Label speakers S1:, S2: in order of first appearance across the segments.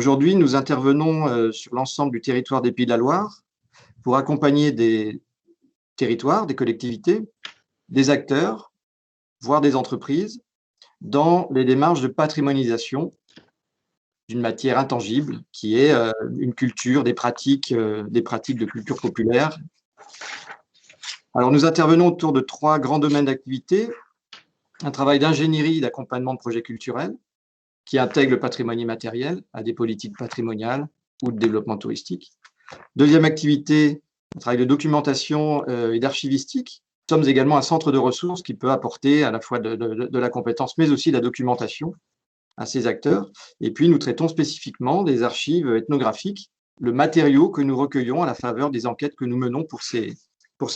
S1: Aujourd'hui, nous intervenons sur l'ensemble du territoire des Pays de la Loire pour accompagner des territoires, des collectivités, des acteurs, voire des entreprises, dans les démarches de patrimonialisation d'une matière intangible qui est une culture, des pratiques de culture populaire. Alors, nous intervenons autour de 3 grands domaines d'activité. Un travail d'ingénierie et d'accompagnement de projets culturels qui intègre le patrimoine immatériel à des politiques patrimoniales ou de développement touristique. Deuxième activité, un travail de documentation et d'archivistique. Nous sommes également un centre de ressources qui peut apporter à la fois de la compétence, mais aussi de la documentation à ces acteurs. Et puis, nous traitons spécifiquement des archives ethnographiques, le matériau que nous recueillons à la faveur des enquêtes que nous menons pour ces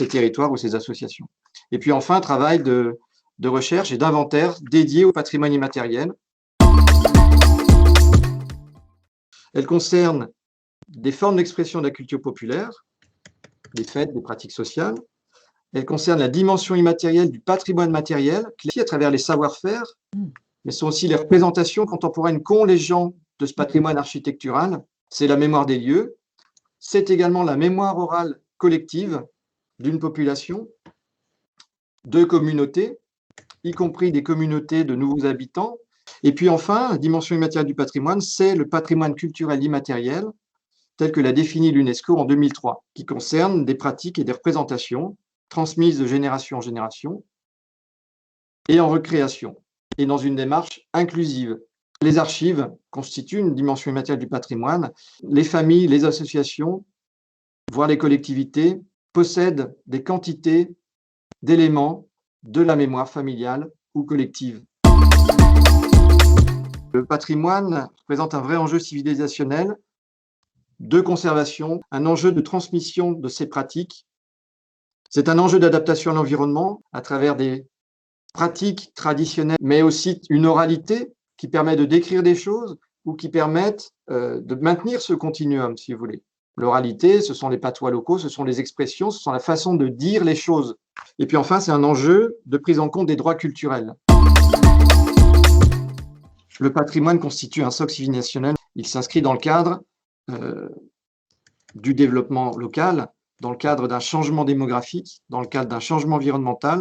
S1: territoires ou ces associations. Et puis enfin, un travail de recherche et d'inventaire dédié au patrimoine immatériel. Elle concerne des formes d'expression de la culture populaire, des fêtes, des pratiques sociales. Elle concerne la dimension immatérielle du patrimoine matériel, qui à travers les savoir-faire, mais sont aussi les représentations contemporaines qu'ont les gens de ce patrimoine architectural. C'est la mémoire des lieux. C'est également la mémoire orale collective d'une population, de communautés, y compris des communautés de nouveaux habitants. Et puis enfin, la dimension immatérielle du patrimoine, c'est le patrimoine culturel immatériel, tel que l'a défini l'UNESCO en 2003, qui concerne des pratiques et des représentations transmises de génération en génération et en recréation, et dans une démarche inclusive. Les archives constituent une dimension immatérielle du patrimoine. Les familles, les associations, voire les collectivités, possèdent des quantités d'éléments de la mémoire familiale ou collective. Le patrimoine représente un vrai enjeu civilisationnel de conservation, un enjeu de transmission de ces pratiques. C'est un enjeu d'adaptation à l'environnement à travers des pratiques traditionnelles, mais aussi une oralité qui permet de décrire des choses ou qui permettent de maintenir ce continuum, si vous voulez. L'oralité, ce sont les patois locaux, ce sont les expressions, ce sont la façon de dire les choses. Et puis enfin, c'est un enjeu de prise en compte des droits culturels. Le patrimoine constitue un socle civilisationnel. Il s'inscrit dans le cadre du développement local, dans le cadre d'un changement démographique, dans le cadre d'un changement environnemental.